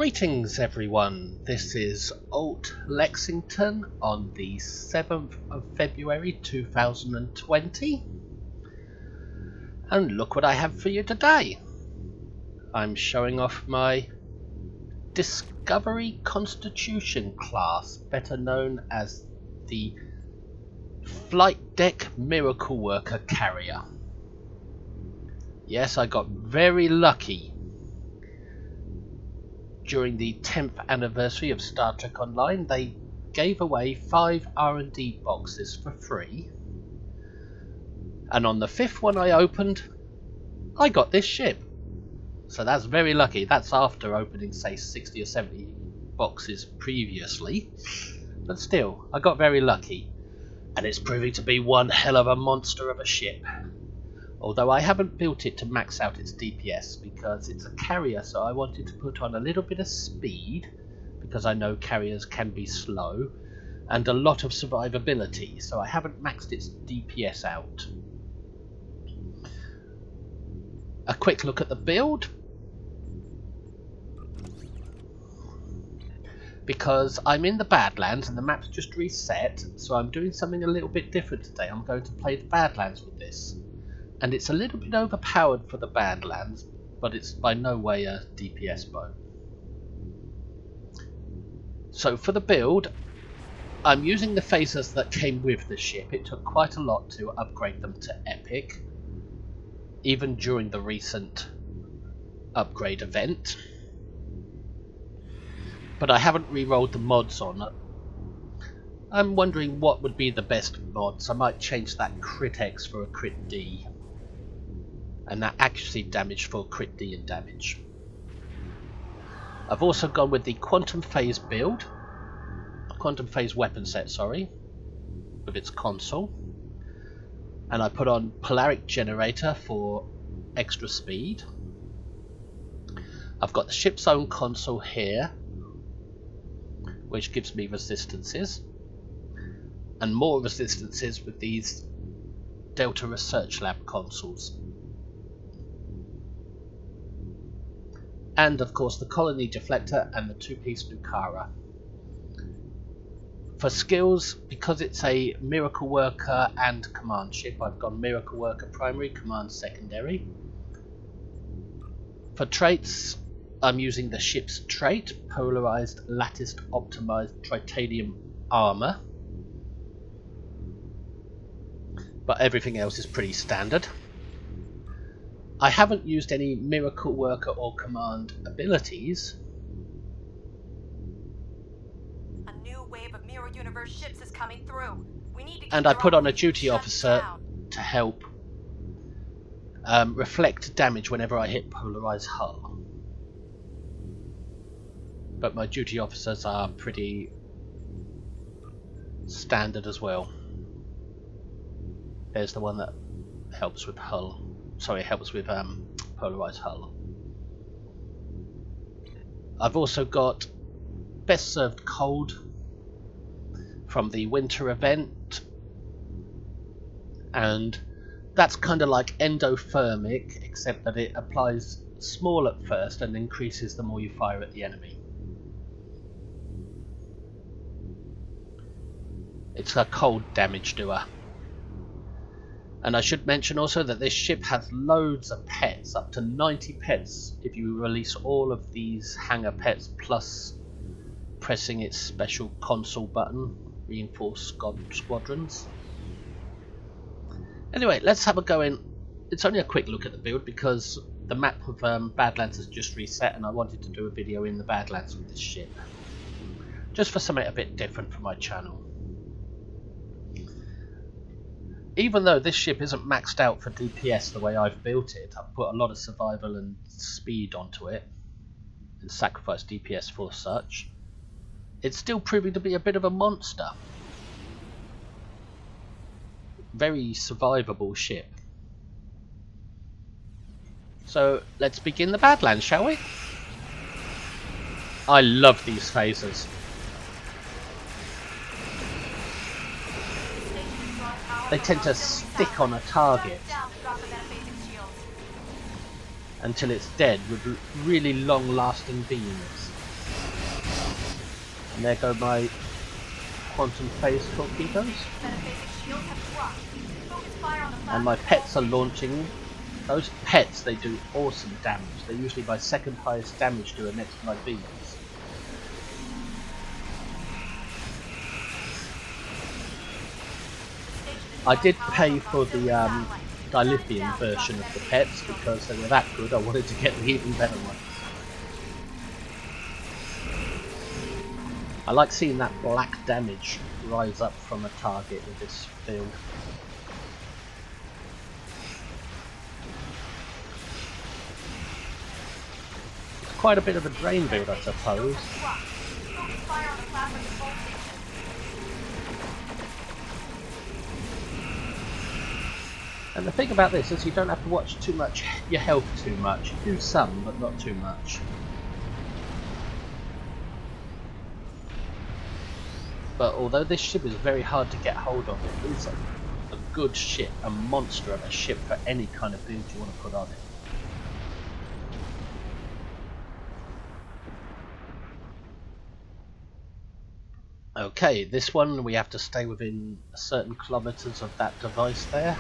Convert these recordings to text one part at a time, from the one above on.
Greetings everyone, this is Alt Lexington on the 7th of February 2020, and look what I have for you today. I'm showing off my Discovery Constitution class, better known as the Flight Deck Miracle Worker Carrier. Yes, I got very lucky. During the 10th anniversary of Star Trek Online, they gave away 5 R&D boxes for free. And on the 5th one I opened, I got this ship. So that's very lucky. That's after opening, say, 60 or 70 boxes previously. But still, I got very lucky. And it's proving to be one hell of a monster of a ship. Although I haven't built it to max out its DPS because it's a carrier, so I wanted to put on a little bit of speed because I know carriers can be slow, and a lot of survivability, so I haven't maxed its DPS out. A quick look at the build. Because I'm in the Badlands and the map's just reset, so I'm doing something a little bit different today. I'm going to play the Badlands with this. And it's a little bit overpowered for the Badlands, but it's by no way a DPS boat. So for the build, I'm using the phasers that came with the ship. It took quite a lot to upgrade them to Epic, even during the recent upgrade event. But I haven't re-rolled the mods on it. I'm wondering what would be the best mods. I might change that Crit X for a Crit D. And that accuracy damage for crit D and damage. I've also gone with the Quantum Phase build, Quantum Phase weapon set, sorry, with its console. And I put on Polaric Generator for extra speed. I've got the ship's own console here, which gives me resistances. And more resistances with these Delta Research Lab consoles. And of course the Colony Deflector and the 2-piece Nukara. For skills, because it's a Miracle Worker and Command ship, I've gone Miracle Worker primary, Command secondary. For traits, I'm using the ship's trait, Polarized Latticed Optimized Tritanium Armor. But everything else is pretty standard. I haven't used any Miracle Worker or Command abilities. A new wave of Mirror Universe ships is coming through. We need to keep And I put on a duty officer to help reflect damage whenever I hit polarized hull. But my duty officers are pretty standard as well. There's the one that helps with hull. Sorry, helps with polarized hull. I've also got Best Served Cold from the winter event, and that's kind of like endothermic, except that it applies small at first and increases the more you fire at the enemy. It's a cold damage doer. And I should mention also that this ship has loads of pets, up to 90 pets if you release all of these hangar pets plus pressing its special console button, Reinforce Squadrons. Anyway, let's have a go in. It's only a quick look at the build because the map of Badlands has just reset and I wanted to do a video in the Badlands with this ship. Just for something a bit different for my channel. Even though this ship isn't maxed out for DPS the way I've built it, I've put a lot of survival and speed onto it and sacrificed DPS for such, it's still proving to be a bit of a monster. Very survivable ship. So let's begin the Badlands, shall we? I love these phasers. They tend to stick on a target until it's dead with really long lasting beams. And there go my quantum phase torpedoes. And my pets are launching. Those pets, they do awesome damage. They're usually my second highest damage doer next to my beams. I did pay for the dilithium version of the pets because they were that good. I wanted to get the even better ones. I like seeing that black damage rise up from a target with this build. It's quite a bit of a drain build, I suppose. And the thing about this is you don't have to watch too much your health too much. You do some, but not too much. But although this ship is very hard to get hold of, it is a good ship, a monster of a ship for any kind of build you want to put on it. Okay, this one we have to stay within certain kilometers of that device there.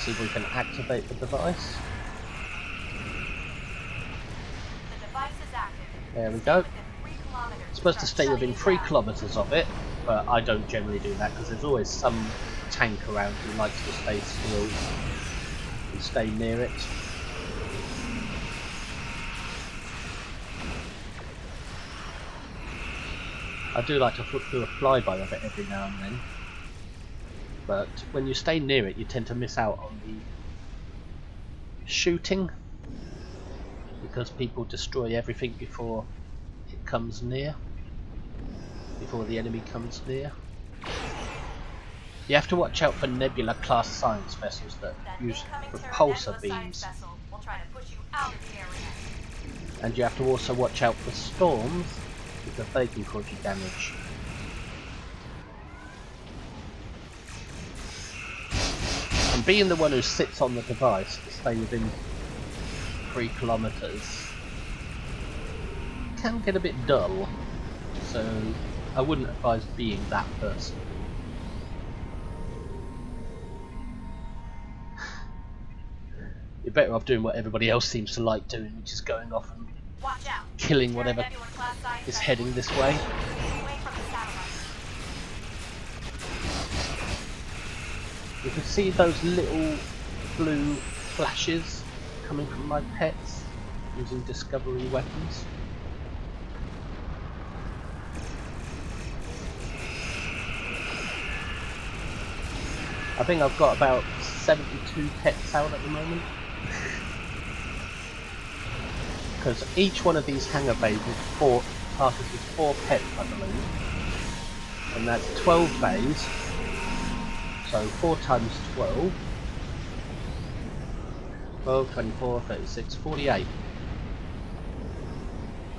See if we can activate the device. There we go. It's supposed to stay within 3 kilometers of it, but I don't generally do that because there's always some tank around who likes to stay still and stay near it. I do like to do a flyby of it every now and then, but when you stay near it you tend to miss out on the shooting because people destroy everything before it comes near, before the enemy comes near. You have to watch out for Nebula class science vessels that use repulsor beams. And you have to also watch out for storms because they can cause you damage. And being the one who sits on the device to stay within 3 kilometers can get a bit dull, so I wouldn't advise being that person. You're better off doing what everybody else seems to like doing, which is going off and killing whatever is heading this way. You can see those little blue flashes coming from my pets using discovery weapons. I think I've got about 72 pets out at the moment. Because each one of these hangar bays is passes with 4 pets, I believe. And that's 12 bays. So 4 times 12. 12, 24, 36, 48.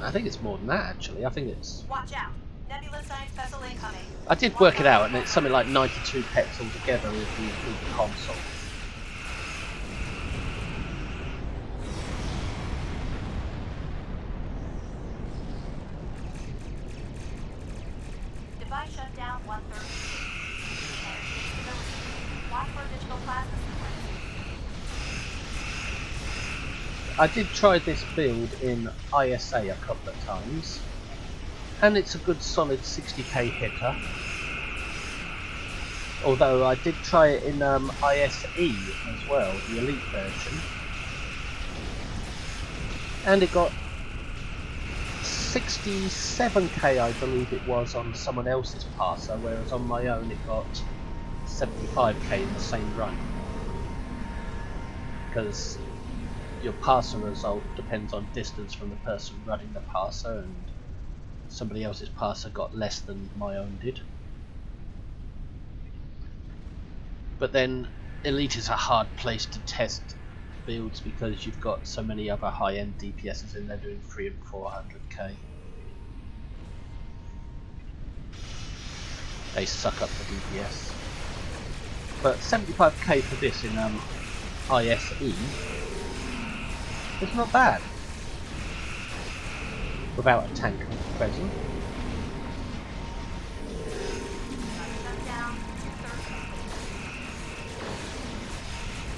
I think it's more than that actually. I think it's... Watch out. Nebula science vessel incoming. I did work it out and it's something like 92 pets altogether if you include the console. Device shut down 130. Watch for additional plasma sequence. I did try this build in ISA a couple of times, and it's a good solid 60k hitter. Although I did try it in ISE as well, the Elite version, and it got 67k I believe it was on someone else's parser, whereas on my own it got 75k in the same run. Because your parser result depends on distance from the person running the parser, and somebody else's parser got less than my own did. But then Elite is a hard place to test builds because you've got so many other high-end DPSs in there doing 300 and 400k. They suck up the DPS. But 75k for this in ISE It's not bad. Without a tank present. Shut down. 2/3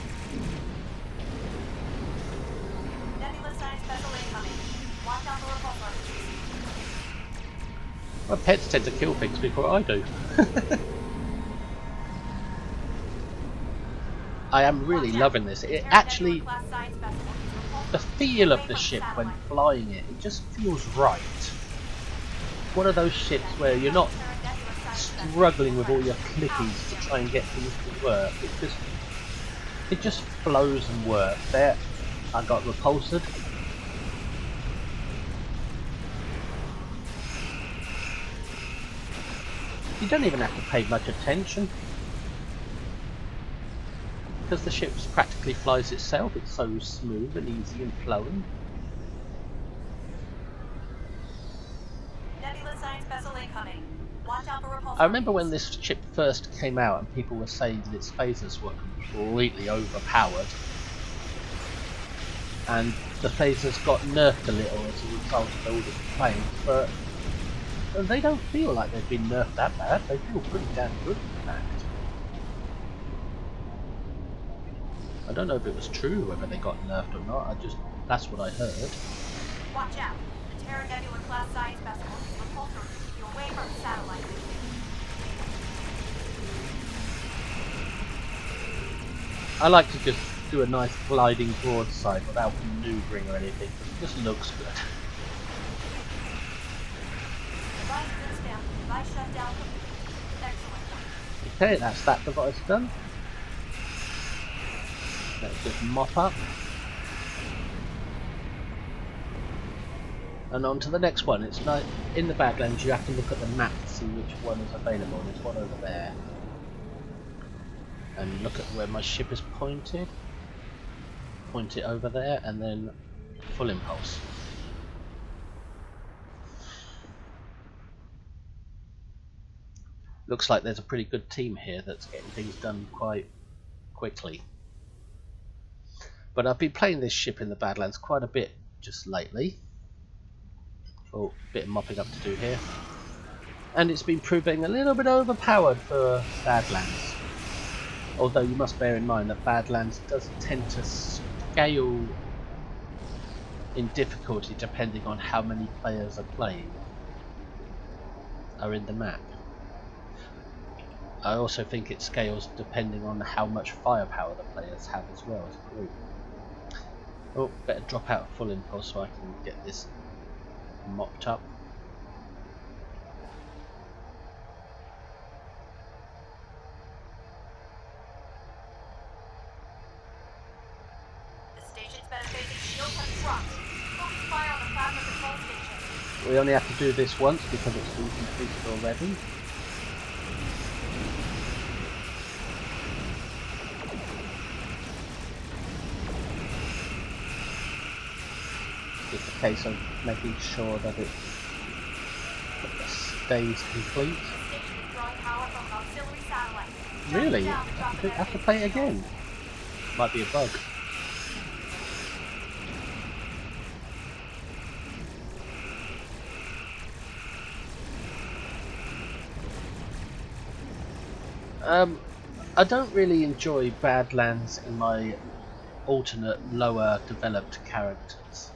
complete. Nebula science vessel incoming. Watch out for repulsor. My pets tend to kill things before I do. I am really loving this. It actually, the feel of the ship when flying it, it just feels right. One of those ships where you're not struggling with all your clickies to try and get things to work. It just flows and works. There, I got repulsed. You don't even have to pay much attention because the ship practically flies itself. It's so smooth and easy and flowing. Nebula science vessel incoming. Watch out for repulsor. I remember when this ship first came out and people were saying that its phasers were completely overpowered, and the phasers got nerfed a little as a result of all the planes, but they don't feel like they've been nerfed that bad. They feel pretty damn good, in fact. I don't know if it was true whether they got nerfed or not. That's what I heard. Watch out. The Terran Nebula class science vessel will use repulsor to keep you away from the satellite. I like to just do a nice gliding broadside without maneuvering or anything. It just looks good. Device is down. Device shut down complete. Excellent. Okay, that's that device done. Let's just mop up. And on to the next one. It's like in the Badlands you have to look at the map to see which one is available. There's one over there. And look at where my ship is pointed. Point it over there and then full impulse. Looks like there's a pretty good team here that's getting things done quite quickly. But I've been playing this ship in the Badlands quite a bit just lately. Oh, a bit of mopping up to do here. And it's been proving a little bit overpowered for Badlands. Although you must bear in mind that Badlands does tend to scale in difficulty depending on how many players are in the map. I also think it scales depending on how much firepower the players have as well as a group. Oh, better drop out full impulse so I can get this mopped up. The station's metaphysics shield has dropped. Focus fire on the plasma control station. We only have to do this once because it's been completed already. It's a case of making sure that it stays complete. Station is drawing power from an auxiliary satellite. Really? Down to drop the I have to play it again. Might be a bug. I don't really enjoy Badlands in my alternate lower developed characters,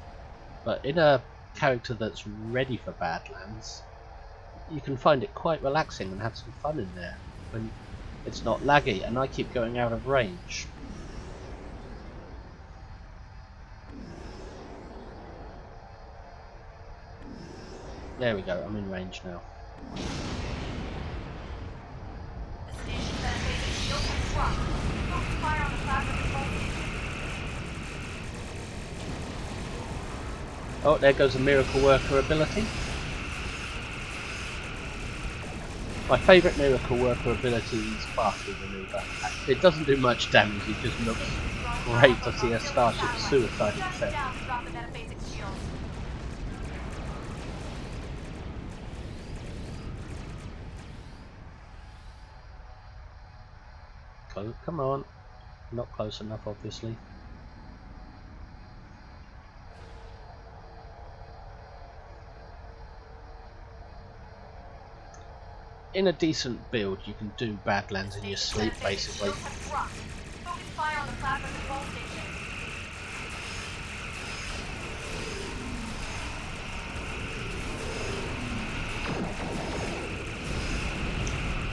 but in a character that's ready for Badlands you can find it quite relaxing and have some fun in there when it's not laggy, and I keep going out of range. There we go, I'm in range now. The station's metaphysics shield has dropped. Focus fire on the plasma control station. Oh, there goes a Miracle Worker ability. My favourite Miracle Worker ability is Sparkly Maneuver. It doesn't do much damage, it just looks great to see a starship suicide itself. Down to drop the metaphysics shield. Come on. Not close enough, obviously. in a decent build, you can do Badlands in your sleep, basically. Focus fire on the plasma control station.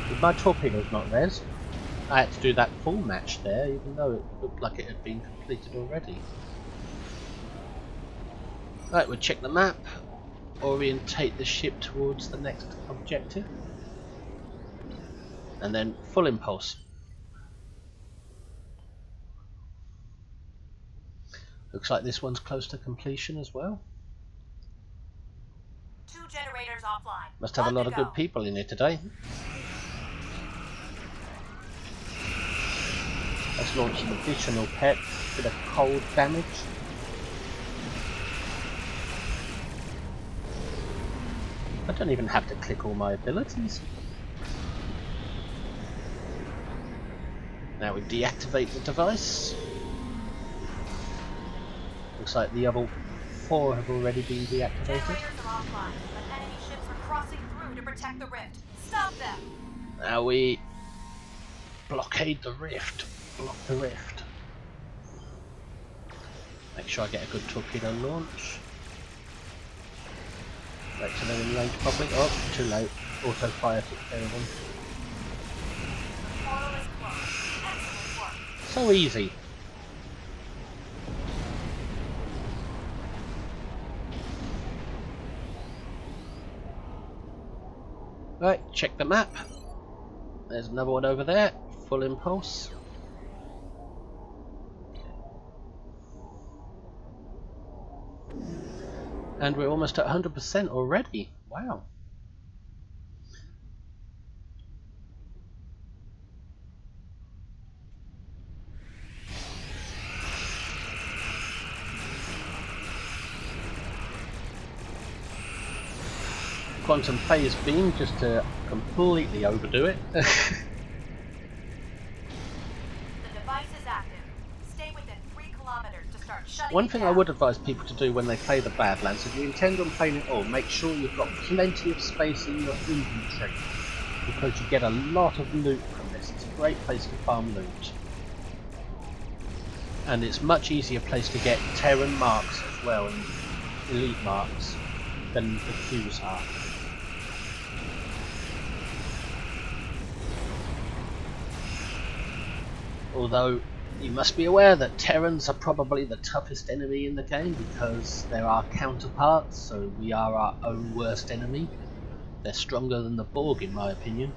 With my torpedoes not res, I had to do that full match there, even though it looked like it had been completed already. Right, we'll check the map, orientate the ship towards the next objective, and then full impulse. Looks like this one's close to completion as well. 2 generators offline. Must have a lot of good people in here today. Let's launch some additional pets for the cold damage. I don't even have to click all my abilities. Now we deactivate the device. Looks like the other 4 have already been deactivated. Generators are offline, but enemy ships are crossing through to protect the rift. Stop them! Now we blockade the rift. Block the rift. Make sure I get a good torpedo launch. Make sure they're in range properly. Oh, too late. Auto fire took care of them. Portal is closed. Excellent work. So easy. Right, check the map. There's another one over there. Full impulse. And we're almost at 100% already. Wow. Quantum phase beam just to completely overdo it. The device is active. Stay within 3 kilometers to start shutting One it thing down. I would advise people to do when they play the Badlands, if you intend on playing it all, make sure you've got plenty of space in your inventory, because you get a lot of loot from this. It's a great place to farm loot. And it's much easier place to get Terran marks as well, and elite marks, than the Qs are. Although, you must be aware that Terrans are probably the toughest enemy in the game, because they're our counterparts, so we are our own worst enemy. They're stronger than the Borg, in my opinion.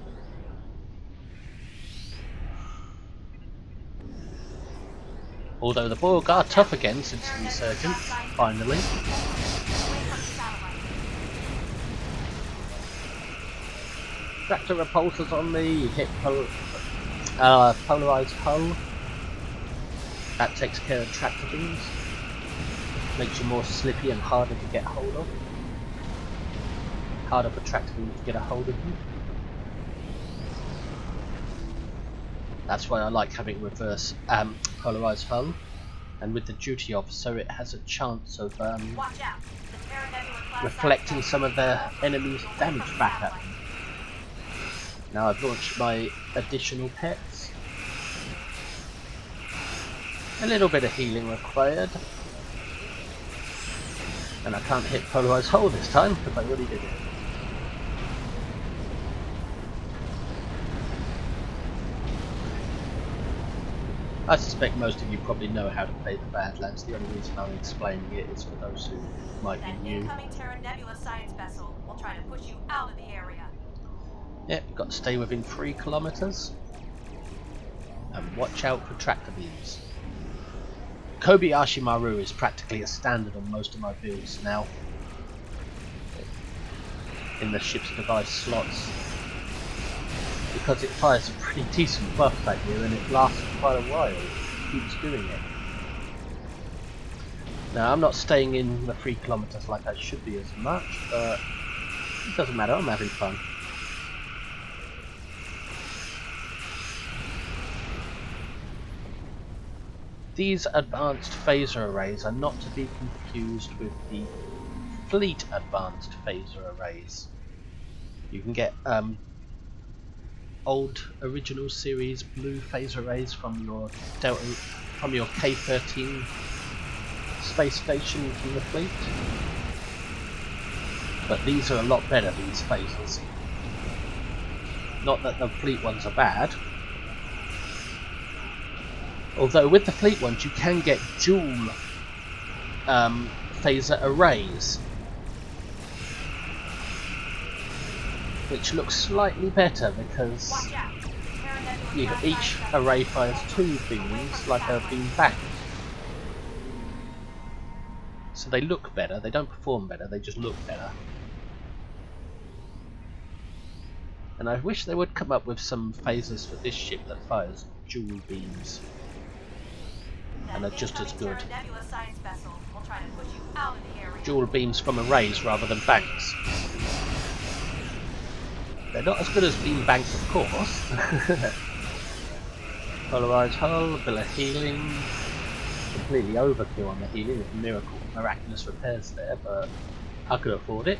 Although the Borg are tough again since the Resurgence, finally. Tractor repulsors on me, hit polarized hull. That takes care of tractor beams. Makes you more slippy and harder to get hold of. Harder for tractor beams to get a hold of you. That's why I like having reverse polarized hull. And with the duty officer it has a chance of reflecting some of the enemy's damage back at them. Now I've launched my additional pets. A little bit of healing required. And I can't hit polarized hull this time because I already did it. I suspect most of you probably know how to play the Badlands. The only reason I'm explaining it is for those who might be new. An incoming Terran Nebula science vessel will try to push you out of the area. Yep, you've got to stay within 3 kilometers. And watch out for tractor beams. Kobayashi Maru is practically a standard on most of my builds now. In the ship's device slots. Because it fires a pretty decent buff at you and it lasts for quite a while. It keeps doing it. Now I'm not staying in the 3 kilometers like I should be as much, but it doesn't matter, I'm having fun. These advanced phaser arrays are not to be confused with the fleet advanced phaser arrays. You can get old original series blue phase arrays from your K-13 space station from the fleet. But these are a lot better, these phasers. Not that the fleet ones are bad. Although with the fleet ones you can get dual phaser arrays, which looks slightly better because each array fires 2 beams like a beam bank. So they look better, they don't perform better, they just look better. And I wish they would come up with some phasers for this ship that fires dual beams and are just as good. Dual beams from arrays rather than banks. They're not as good as beam banks, of course. Polarized hull, bill of healing. Completely overkill on the healing with miraculous repairs there, but I could afford it.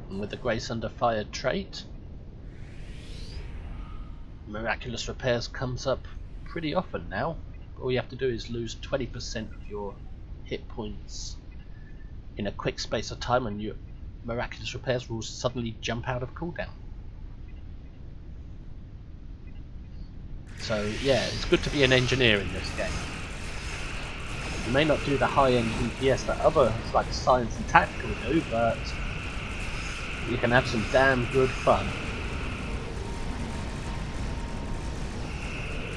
And with the Grace Under Fire trait, miraculous repairs comes up pretty often now. All you have to do is lose 20% of your hit points in a quick space of time and your miraculous repairs will suddenly jump out of cooldown. So yeah, it's good to be an engineer in this game. You may not do the high-end DPS that others like Science and Tactical do, but you can have some damn good fun.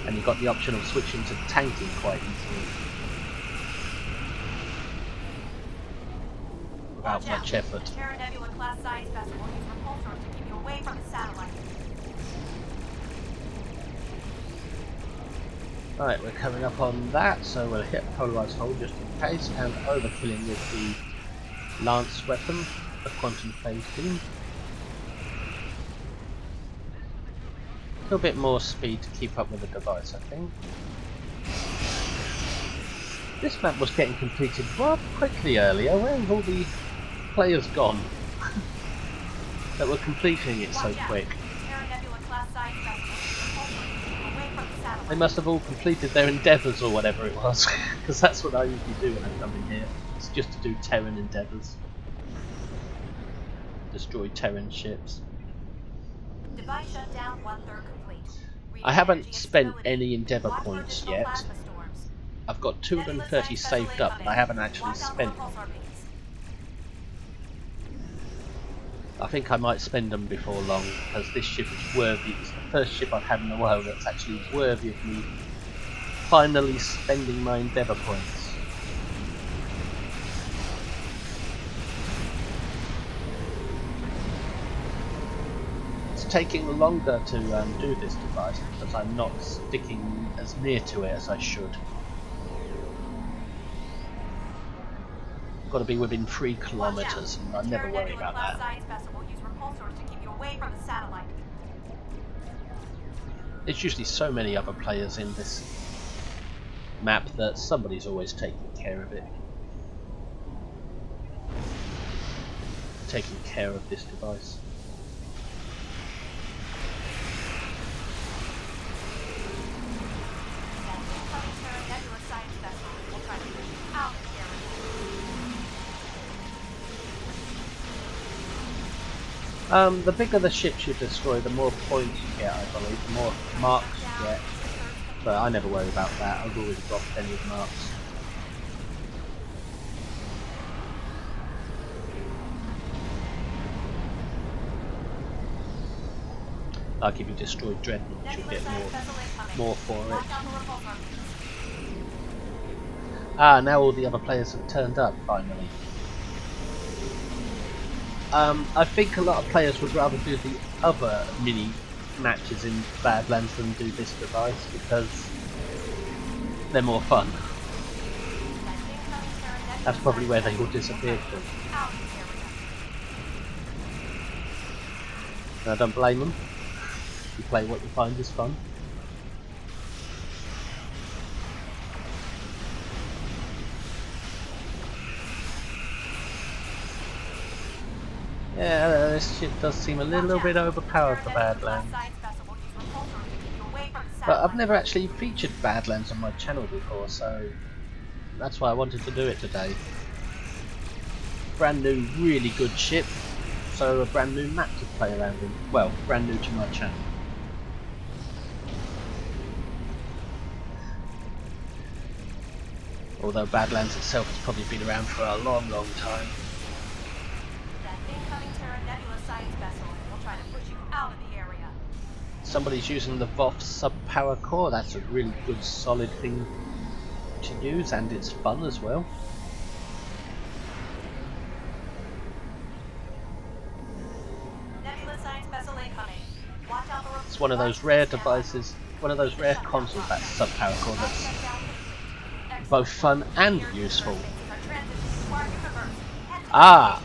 And you've got the option of switching to tanking quite easily. Without much effort. Terran Nebula class science vessel will use repulsors to keep you away from the satellite. Right, we're coming up on that, so we'll hit polarized hull just in case, and overkilling with the lance weapon, the quantum phase beam. A little bit more speed to keep up with the device, I think. This map was getting completed rather quickly earlier. Where have all the players gone that were completing it so quick? They must have all completed their endeavours or whatever it was, because that's what I usually do when I come in here. It's just to do Terran endeavours. Destroy Terran ships. Device shutdown 1/3 complete. I haven't spent any endeavour points yet. I've got 230 saved up, but I haven't actually spent them. I think I might spend them before long, because this ship is worthy. It's the first ship I've had in a while that's actually worthy of me finally spending my endeavour points. It's taking longer to do this device because I'm not sticking as near to it as I should. Got to be within 3 kilometers, and I never worry about that. There's usually so many other players in this map that somebody's always taking care of it. Taking care of this device. The bigger the ships you destroy, the more points you get, I believe, the more marks you get. But I never worry about that, I've always got plenty of marks. Like if you destroy Dreadnoughts, you'll get more for it. Ah, now all the other players have turned up, finally. I think a lot of players would rather do the other mini matches in Badlands than do this device because they're more fun. That's probably where they all disappeared to. And I don't blame them. You play what you find is fun. Yeah, this ship does seem a little bit overpowered for Badlands. But I've never actually featured Badlands on my channel before, so that's why I wanted to do it today. Brand new, really good ship, so a brand new map to play around in. Well, brand new to my channel. Although Badlands itself has probably been around for a long, long time. That incoming Terran Nebula science vessel will try to push you out of the area. Somebody's using the VOF sub-power core. That's a really good, solid thing to use, and it's fun as well. Nebula science vessel incoming. Watch out for It's one of those rare devices, one of those rare consoles, that sub-power core, that's both fun and useful. Ah!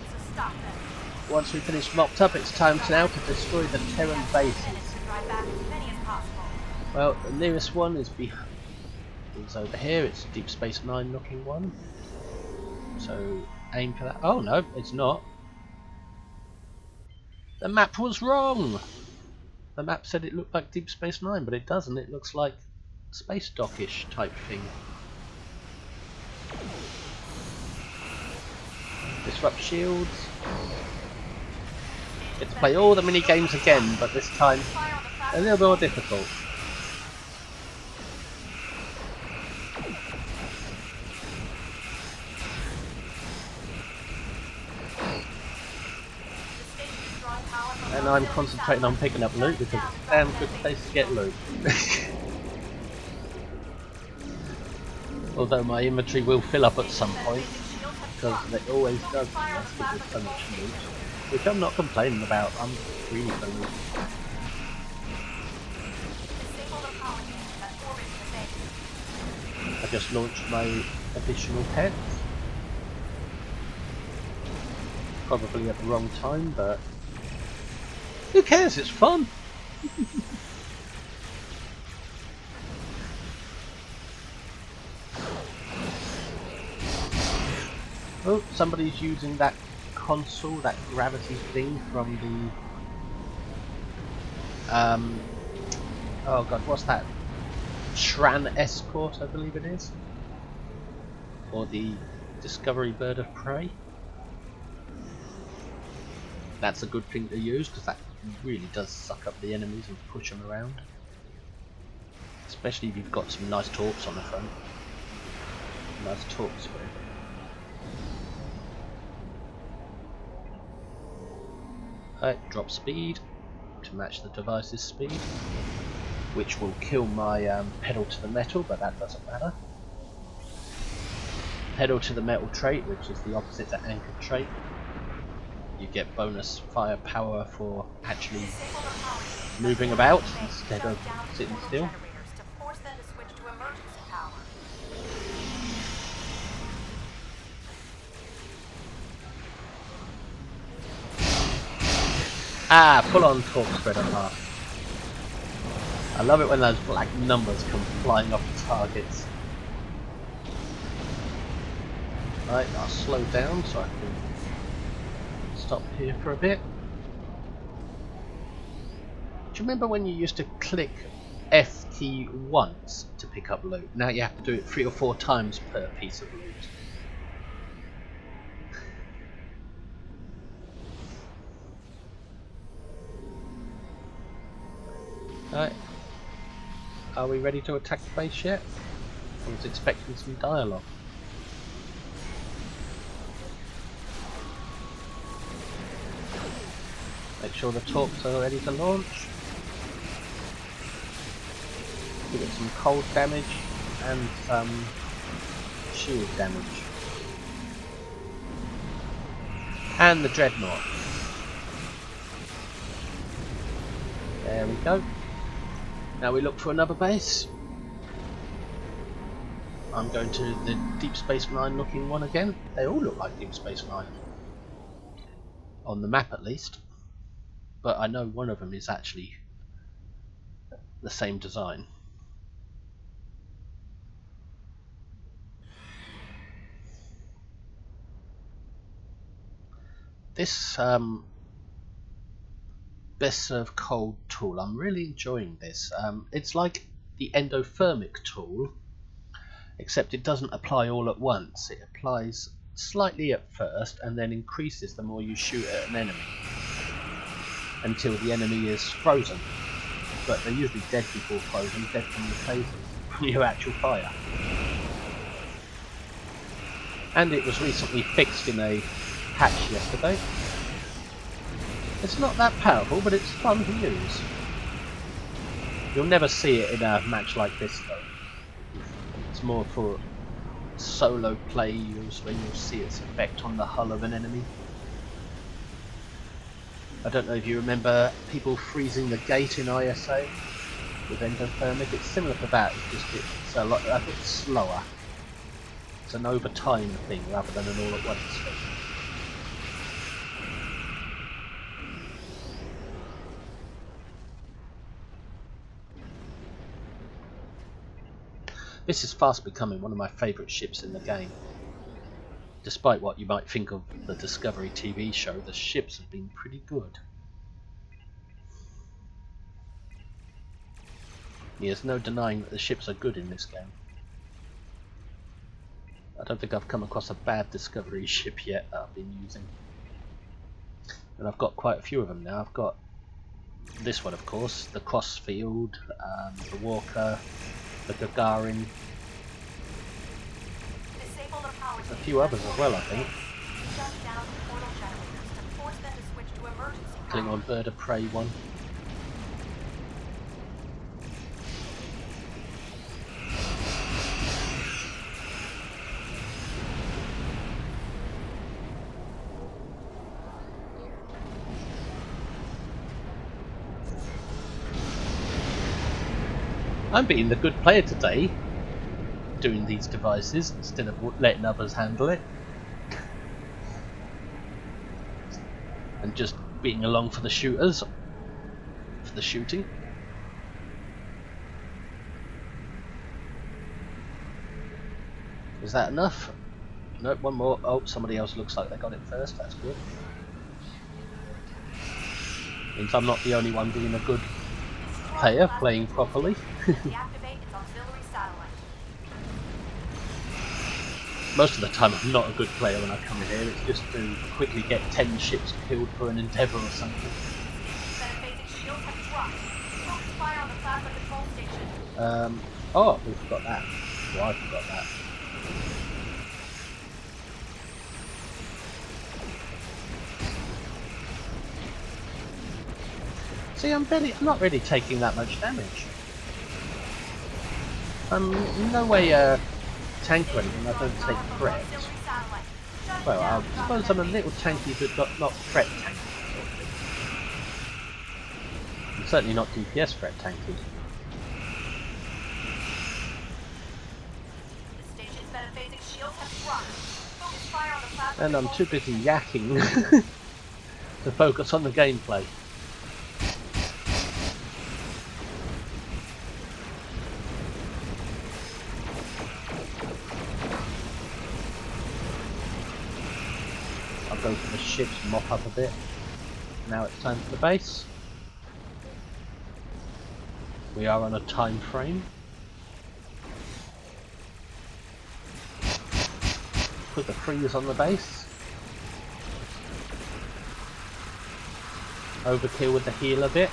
Once we finish mopped up, it's time now to destroy the Terran bases. Well, the nearest one is over here. It's Deep Space Nine looking one. So aim for that. Oh no, it's not. The map was wrong! The map said it looked like Deep Space Nine, but it doesn't. It looks like Space Dockish type thing. Disrupt shields. Get to play all the mini games again, but this time a little bit more difficult. And I'm concentrating on picking up loot because it's a damn good place to get loot. Although my inventory will fill up at some point, because it always does with so much loot, which I'm not complaining about. I'm really for loot. I just launched my additional pets. Probably at the wrong time, but who cares? It's fun. Oh, somebody's using that console, that gravity thing from the oh god, what's that? Terran Escort, I believe it is, or the Discovery Bird of Prey. That's a good thing to use because that really does suck up the enemies and push them around, especially if you've got some nice torps on the front. Nice torp spread. Alright, drop speed to match the device's speed, which will kill my pedal to the metal, but that doesn't matter. Pedal to the metal trait, which is the opposite to anchor trait. You get bonus firepower for actually moving about instead of sitting still. Ah, full on torque spread on half. I love it when those black numbers come flying off the targets. Right, I'll slow down so I can stop here for a bit. Do you remember when you used to click F key once to pick up loot? Now you have to do it 3 or 4 times per piece of loot. Alright, are we ready to attack the base yet? I was expecting some dialogue. Make sure the torps are ready to launch. We get some cold damage and some shield damage. And the dreadnought. There we go. Now we look for another base. I'm going to the Deep Space Nine looking one again. They all look like Deep Space Nine. On the map at least. But I know one of them is actually the same design. This best served cold tool. I'm really enjoying this. It's like the endothermic tool, except it doesn't apply all at once. It applies slightly at first and then increases the more you shoot at an enemy until the enemy is frozen. But they're usually dead before frozen, dead from your phases, from your actual fire. And it was recently fixed in a patch yesterday. It's not that powerful, but it's fun to use. You'll never see it in a match like this though. It's more for solo play use when you'll see its effect on the hull of an enemy. I don't know if you remember people freezing the gate in ISA with endothermic. It's similar to that, it's just it's a bit slower. It's an over time thing rather than an all at once thing. This is fast becoming one of my favourite ships in the game. Despite what you might think of the Discovery TV show, the ships have been pretty good. There's no denying that the ships are good in this game. I don't think I've come across a bad Discovery ship yet that I've been using. And I've got quite a few of them now. I've got this one, of course, the Crossfield, the Walker, the Gagarin. A few others as well, I think. Klingon Bird of Prey one. I'm being the good player today, doing these devices instead of letting others handle it. And just being along for the shooters, for the shooting. Is that enough? Nope, one more. Oh, somebody else looks like they got it first, that's good. Means I'm not the only one being a good player, playing properly. Most of the time I'm not a good player when I come in here, it's just to quickly get 10 ships killed for an endeavour or something. Oh, we forgot that. Well, I forgot that. See, I'm not really taking that much damage. I'm in no way tank or anything, I don't take threats. Well, I suppose I'm a little tanky but not threat tanky. I'm certainly not DPS threat tanky. And I'm too busy yakking to focus on the gameplay. I'll go for the ships, mop up a bit. Now it's time for the base. We are on a time frame. Put the freeze on the base. Overkill with the heal a bit,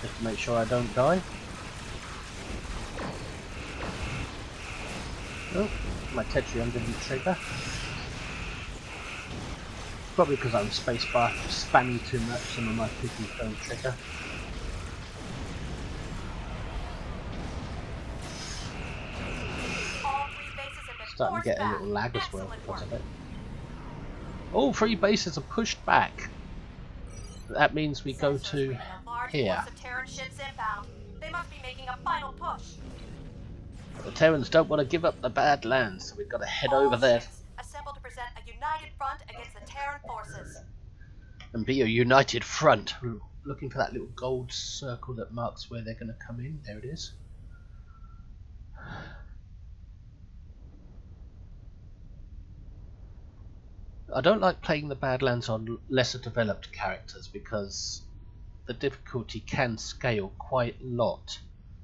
just to make sure I don't die. Oh, my Tetrion didn't trigger. Probably because I'm spacebar spamming too much, some of my pickies don't trigger. Starting to get a little lag as well because of it. All 3 bases are pushed back. That means we go to here. The Terrans don't want to give up the Badlands, so we've got to head over there. Assemble to present a united front against the Terran forces. And be a united front. Looking for that little gold circle that marks where they're going to come in. There it is. I don't like playing the Badlands on lesser developed characters because the difficulty can scale quite a lot,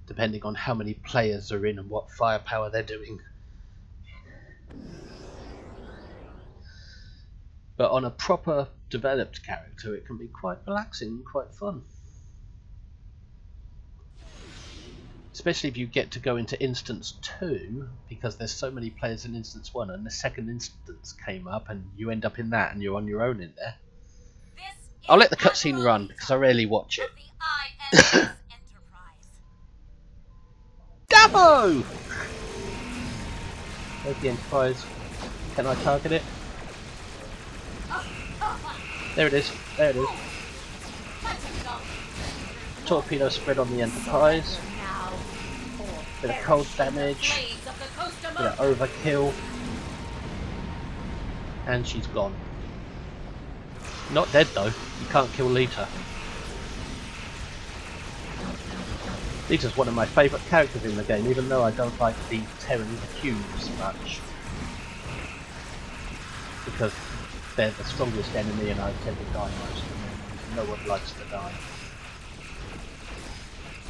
depending on how many players are in and what firepower they're doing. But on a proper developed character, it can be quite relaxing and quite fun. Especially if you get to go into instance 2, because there's so many players in instance 1, and the second instance came up and you end up in that and you're on your own in there. I'll let the cutscene run because I rarely watch it. Dabo! There's the Enterprise. Can I target it? There it is. There it is. Torpedo spread on the Enterprise. Bit of cold damage. Bit of overkill. And she's gone. Not dead though. You can't kill Lita. Lita's one of my favourite characters in the game, even though I don't like the Terran Cubes much. Because they're the strongest enemy and I tend to die most of them. No one likes to die.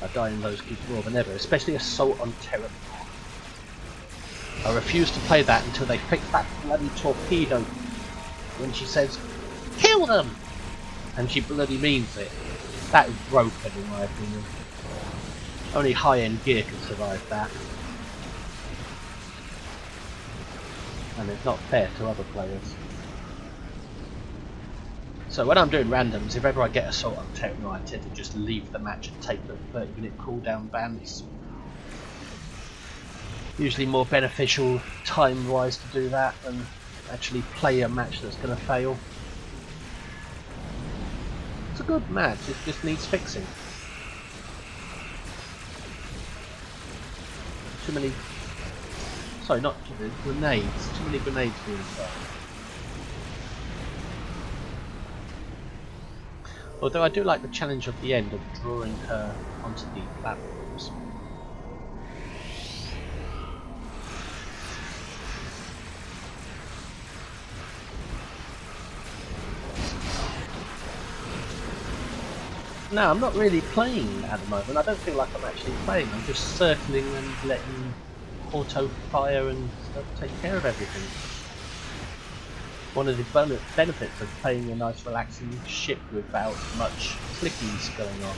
I die in those cubes more than ever, especially Assault on Terran. I refuse to play that until they fix that bloody torpedo. When she says, "Kill them!" and she bloody means it. That is broken in my opinion. Only high-end gear can survive that. And it's not fair to other players. So when I'm doing randoms, if ever I get Assault on Terran, I tend to just leave the match and take the 30-minute cooldown bans. Usually more beneficial time-wise to do that than actually play a match that's going to fail. It's a good match, it just needs fixing. Too many... Sorry, not too many grenades. Too many grenades being fired. Although I do like the challenge of the end of drawing her onto the platforms. No, I'm not really playing at the moment. I don't feel like I'm actually playing. I'm just circling and letting auto fire and stuff take care of everything. One of the benefits of playing a nice relaxing ship without much clickies going on.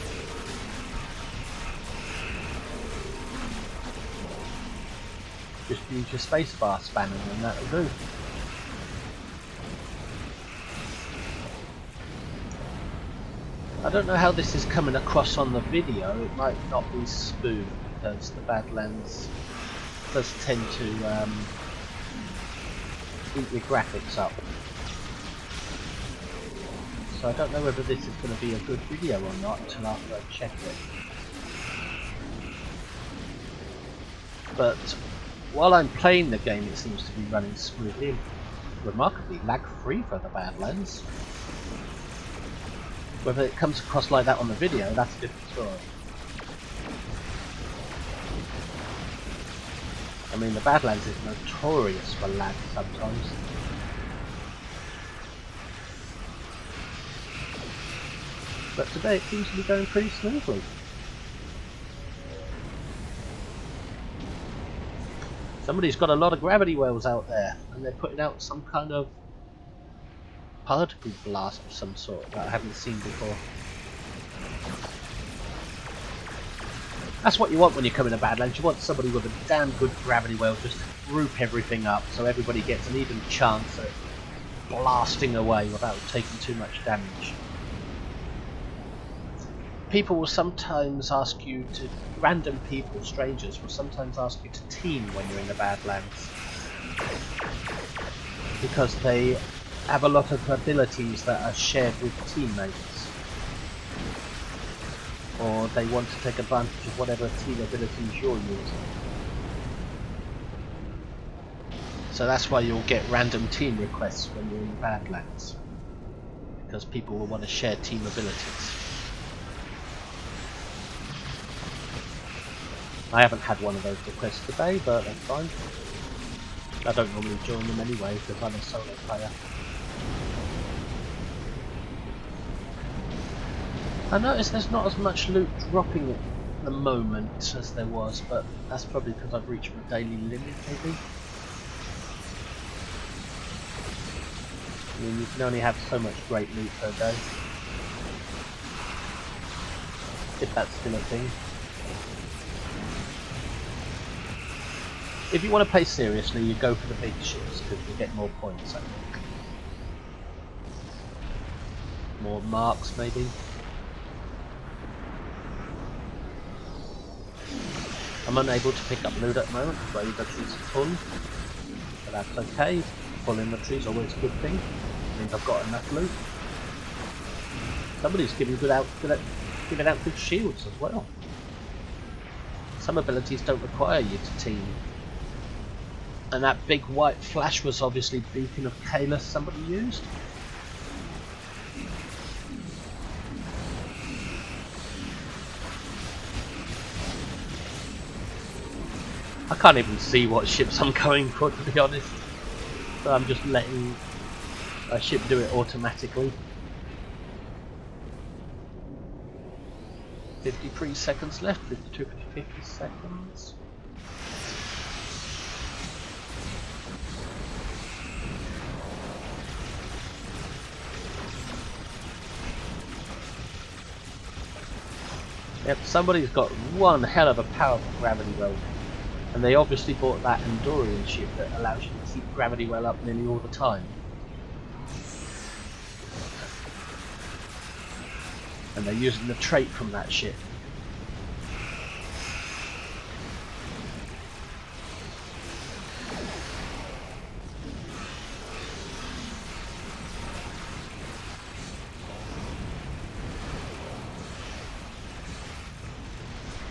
Just use your spacebar spanner and that'll do. I don't know how this is coming across on the video. It might not be smooth because the Badlands does tend to eat your graphics up. So I don't know whether this is going to be a good video or not until after I check it. But while I'm playing the game, it seems to be running smoothly and remarkably lag-free for the Badlands. Whether it comes across like that on the video, that's a different story. I mean, the Badlands is notorious for lag sometimes. But today it seems to be going pretty smoothly. Somebody's got a lot of gravity wells out there, and they're putting out some kind of particle blast of some sort that I haven't seen before. That's what you want when you come in a Badlands. You want somebody with a damn good gravity well just to group everything up so everybody gets an even chance at blasting away without taking too much damage. People will sometimes ask you to, random people, strangers, will sometimes ask you to team when you're in the Badlands. Because they have a lot of abilities that are shared with teammates. Or they want to take advantage of whatever team abilities you're using. So that's why you'll get random team requests when you're in the Badlands. Because people will want to share team abilities. I haven't had one of those requests today, but that's fine. I don't normally join them anyway because I'm a solo player. I noticed there's not as much loot dropping at the moment as there was, but that's probably because I've reached my daily limit, maybe. I mean, you can only have so much great loot per day. If that's still a thing. If you want to play seriously, you go for the big ships, because you get more points, I think. More marks, maybe. I'm unable to pick up loot at the moment because my inventory's full, but that's okay. Full inventory is always a good thing. It means I've got enough loot. Somebody's giving out good shields as well. Some abilities don't require you to team. And that big white flash was obviously Beacon of Kalis somebody used. I can't even see what ships I'm going for, to be honest. So I'm just letting a ship do it automatically. 53 seconds left, 52 for 50 seconds. Yep, somebody's got one hell of a powerful gravity well. And they obviously bought that Andorian ship that allows you to keep gravity well up nearly all the time. And they're using the trait from that ship.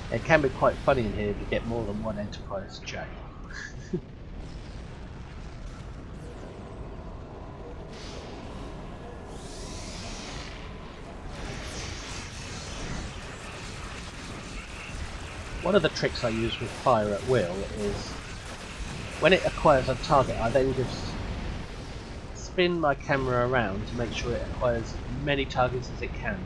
It can be quite funny in here if you get more than one Enterprise J. One of the tricks I use with fire at will is when it acquires a target, I then just spin my camera around to make sure it acquires as many targets as it can.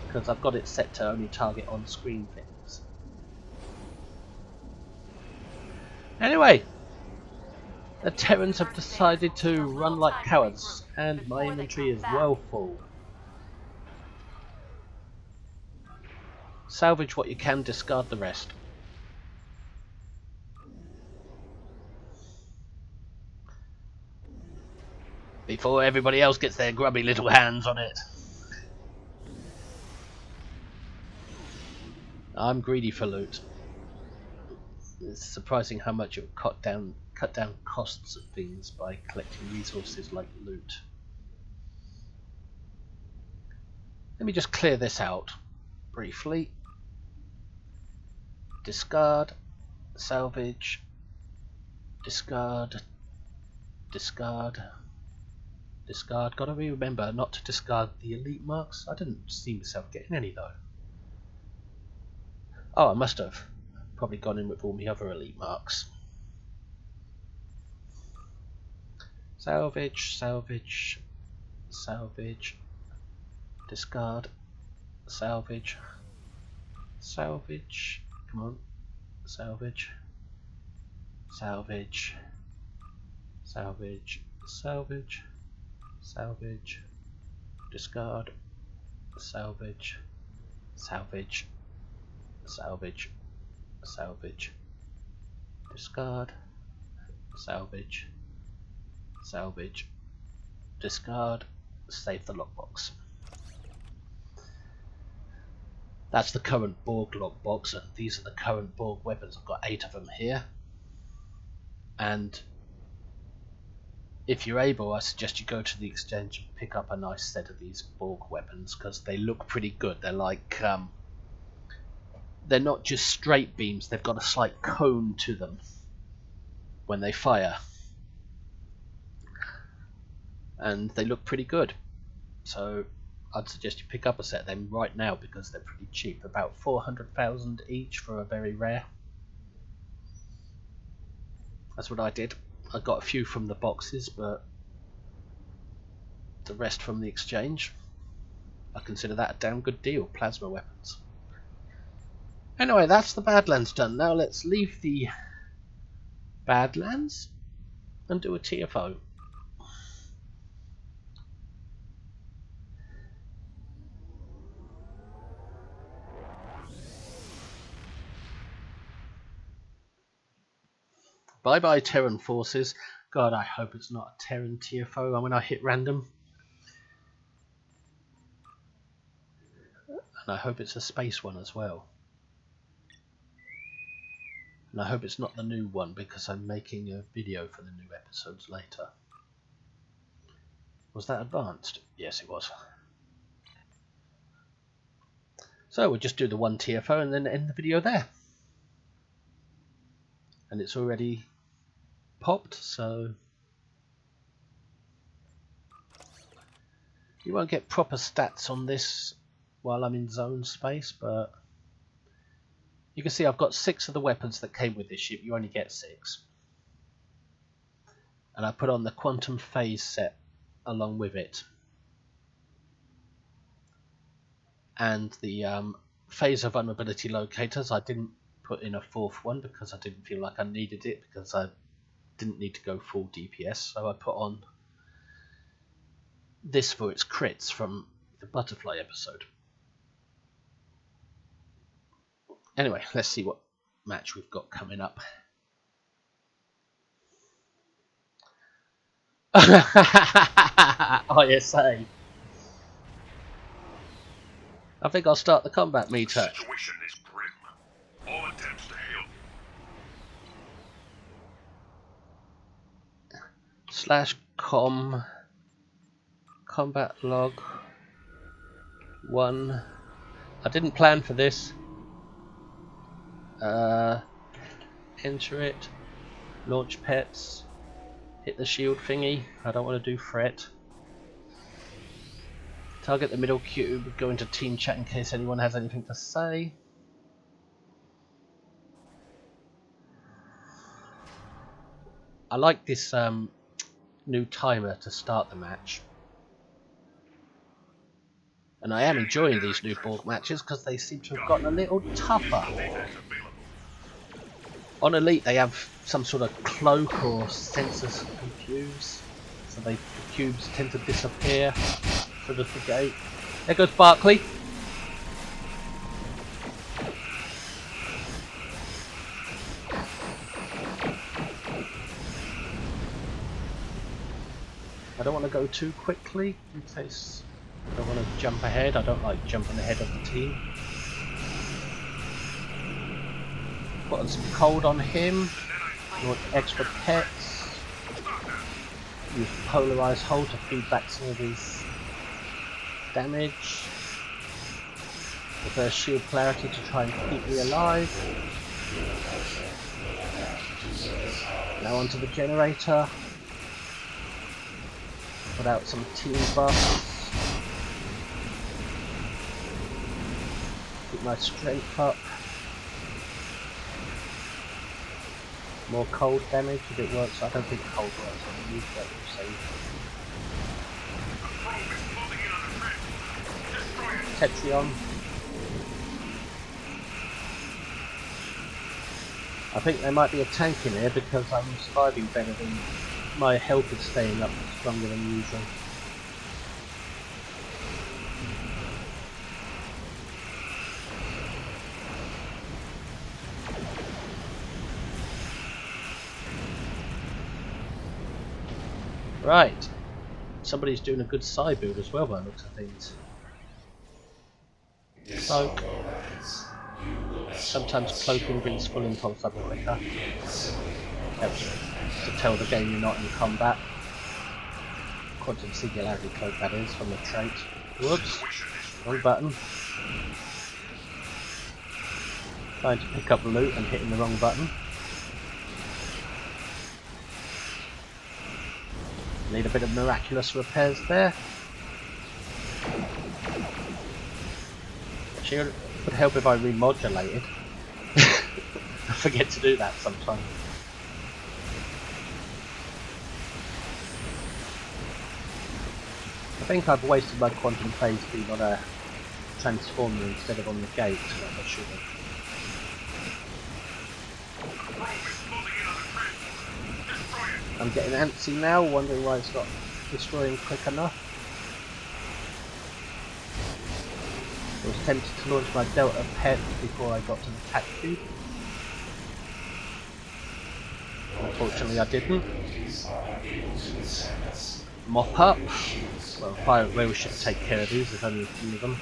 Because I've got it set to only target on-screen things. Anyway, the Terrans have decided to run like cowards, and my inventory is well full. Salvage what you can, discard the rest. Before everybody else gets their grubby little hands on it. I'm greedy for loot. It's surprising how much it would cut down costs of things by collecting resources like loot. Let me just clear this out briefly. Discard, salvage, discard, discard, discard. Gotta remember not to discard the elite marks. I didn't see myself getting any though. Oh, I must have. Probably gone in with all my other elite marks. Salvage, salvage, salvage, discard, salvage, salvage, come on, salvage, salvage, salvage, salvage, salvage, discard, salvage, salvage, salvage, salvage, discard, salvage, salvage, discard, save the logbox. That's the current Borg logbox, and these are the current Borg weapons. I've got 8 of them here. And if you're able, I suggest you go to the exchange and pick up a nice set of these Borg weapons, because they look pretty good. They're like, they're not just straight beams, they've got a slight cone to them when they fire. And they look pretty good. So I'd suggest you pick up a set of them right now because they're pretty cheap. About 400,000 each for a very rare. That's what I did. I got a few from the boxes, but the rest from the exchange. I consider that a damn good deal, plasma weapons. Anyway, that's the Badlands done. Now let's leave the Badlands and do a TFO. Bye bye Terran forces. God, I hope it's not a Terran TFO when I hit random. And I hope it's a space one as well. And I hope it's not the new one, because I'm making a video for the new episodes later. Was that advanced? Yes, it was. So we'll just do the one TFO and then end the video there. And it's already popped, so you won't get proper stats on this while I'm in zone space, but you can see I've got 6 of the weapons that came with this ship. You only get 6. And I put on the quantum phase set along with it. And the phaser vulnerability locators, I didn't put in a 4th one because I didn't feel like I needed it, because I didn't need to go full DPS, so I put on this for its crits from the butterfly episode. Anyway, let's see what match we've got coming up. ISA. I think I'll start the combat meter. The situation is grim. All attempts to help. /com combat log 1. I didn't plan for this. Enter it. Launch pets. Hit the shield thingy. I don't want to do threat. Target the middle cube. Go into team chat in case anyone has anything to say. I like this new timer to start the match. And I am enjoying these new board matches because they seem to have gotten a little tougher. On Elite they have some sort of cloak or sensors confuse, so the cubes tend to disappear through the gate. There goes Barkley. I don't want to go too quickly in case I don't want to jump ahead. I don't like jumping ahead of the team. Put some cold on him. You want extra pets. Use polarized hull to feed back some of his damage. Reverse shield polarity to try and keep me alive. Now onto the generator. Put out some team buffs. Keep my strength up. More cold damage if it works. I don't think cold works. I'm going to use that to save. Tetrion. I think there might be a tank in here because I'm surviving better than my health is staying up stronger than usual. Right, somebody's doing a good side build as well by the looks of things. Cloak. Sometimes cloaking brings full impulse up quicker. Helps to tell the game you're not in combat. Quantum singularity cloak that is, from the trait. Whoops, wrong button. Trying to pick up loot and hitting the wrong button. Need a bit of miraculous repairs there. Actually, it would help if I remodulated. I forget to do that sometimes. think I've wasted my quantum phase being on a transformer instead of on the gate, like I should have. I'm getting antsy now, wondering why it's not destroying quick enough. I was tempted to launch my Delta Pet before I got to the attack tube. Unfortunately I didn't. Mop up. Well, Pirate Rail should take care of these, there's only a few of them.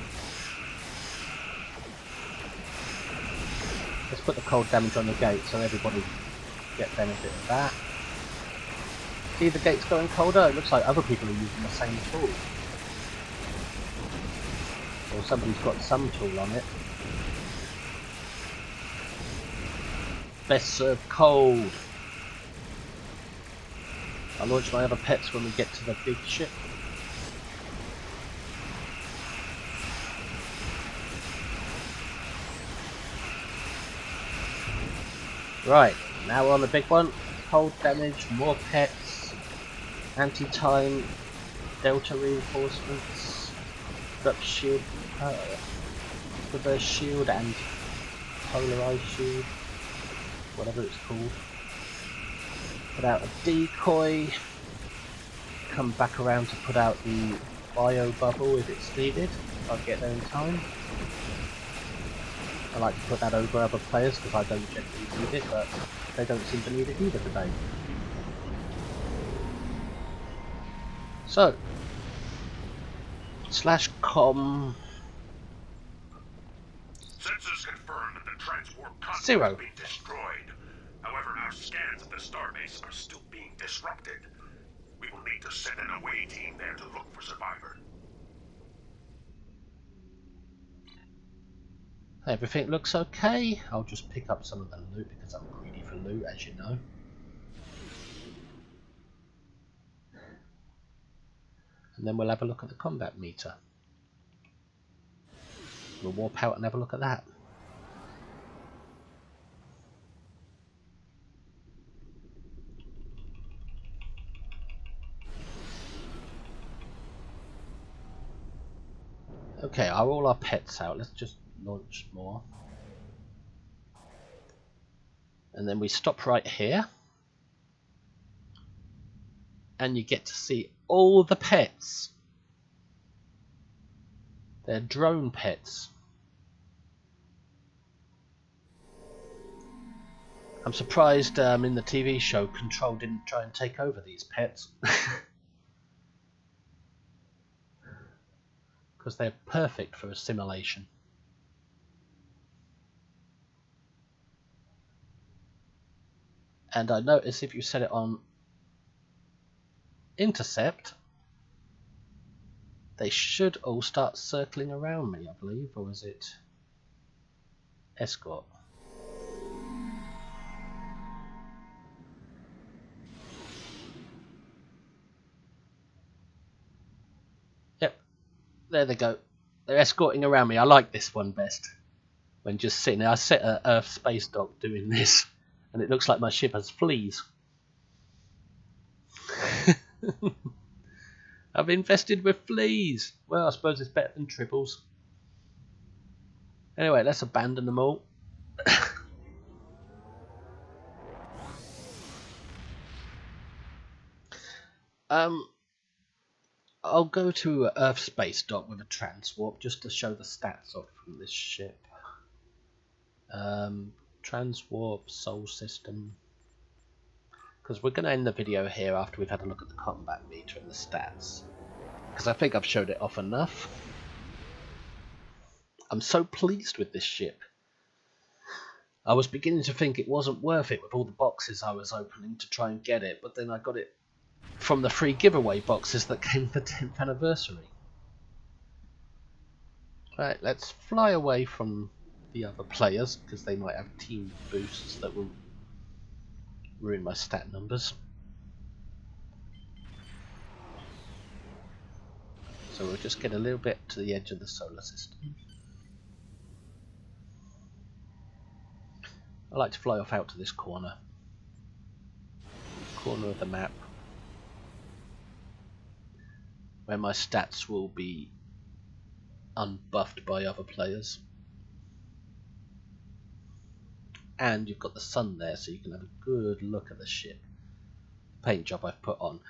Let's put the cold damage on the gate so everybody get benefit of that. See, the gate's going colder? It looks like other people are using the same tool. Or somebody's got some tool on it. Best served cold. I'll launch my other pets when we get to the big ship. Right, now we're on the big one. Cold damage, more pets, anti-time, delta reinforcements, drop shield, reverse shield and polarized shield, whatever it's called. Put out a decoy, come back around to put out the bio bubble if it's needed, if I get there in time. I like to put that over other players because I don't generally need it, but they don't seem to need it either today. So, /com Sensors confirm that the transwarp conduit 0. has been destroyed. However, our scans of the starbase are still being disrupted. We will need to send an away team there to look for survivors. Everything looks okay. I'll just pick up some of the loot because I'm greedy for loot, as you know. And then we'll have a look at the combat meter. We'll warp out and have a look at that. Okay, are all our pets out? Let's just launch more. And then we stop right here. And you get to see all the pets. They're drone pets. I'm surprised in the TV show Control didn't try and take over these pets. Because they're perfect for a simulation. And I notice if you set it on intercept, they should all start circling around me, I believe, or is it escort? Yep, there they go. They're escorting around me. I like this one best. When just sitting there, I set a Earth space dock doing this, and it looks like my ship has fleas. I've infested with fleas. Well, I suppose it's better than triples. Anyway, let's abandon them all. I'll go to Earth space dock with a transwarp just to show the stats off from this ship. Transwarp, Sol system. Because we're going to end the video here after we've had a look at the combat meter and the stats. Because I think I've showed it off enough. I'm so pleased with this ship. I was beginning to think it wasn't worth it with all the boxes I was opening to try and get it, but then I got it from the free giveaway boxes that came for 10th anniversary. Right, let's fly away from the other players, because they might have team boosts that will ruin my stat numbers. So we'll just get a little bit to the edge of the solar system. I like to fly off out to this corner of the map. where my stats will be unbuffed by other players. And you've got the sun there, so you can have a good look at the ship. Paint job I've put on,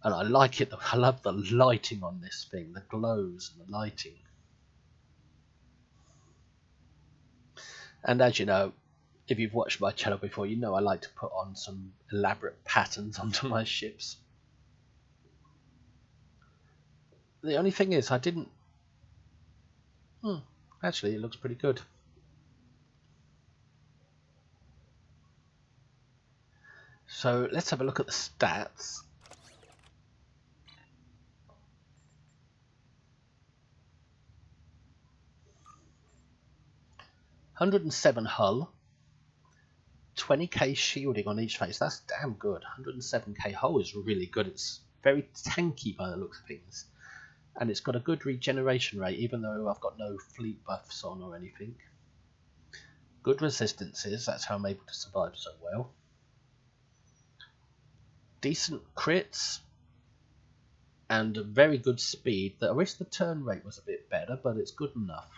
and I like it. I love the lighting on this thing, the glows and the lighting. And as you know, if you've watched my channel before, you know I like to put on some elaborate patterns onto my ships. The only thing is I didn't... actually, it looks pretty good. So let's have a look at the stats. "107 hull, 20k shielding on each face." That's damn good. 107k hull is really good. It's very tanky by the looks of things. And it's got a good regeneration rate, even though I've got no fleet buffs on or anything. Good resistances, that's how I'm able to survive so well. Decent crits. And a very good speed. I wish the turn rate was a bit better, but it's good enough.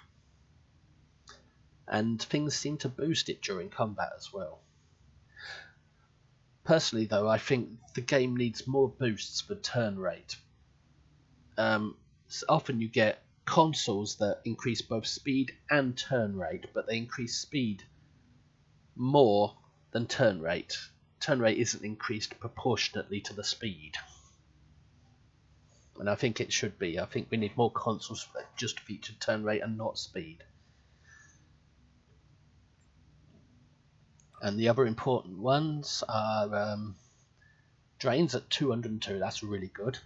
And things seem to boost it during combat as well. Personally though, I think the game needs more boosts for turn rate. So often you get consoles that increase both speed and turn rate, but they increase speed more than turn rate. Turn rate isn't increased proportionately to the speed. And I think it should be. I think we need more consoles that just feature turn rate and not speed. And the other important ones are drains at 202, that's really good.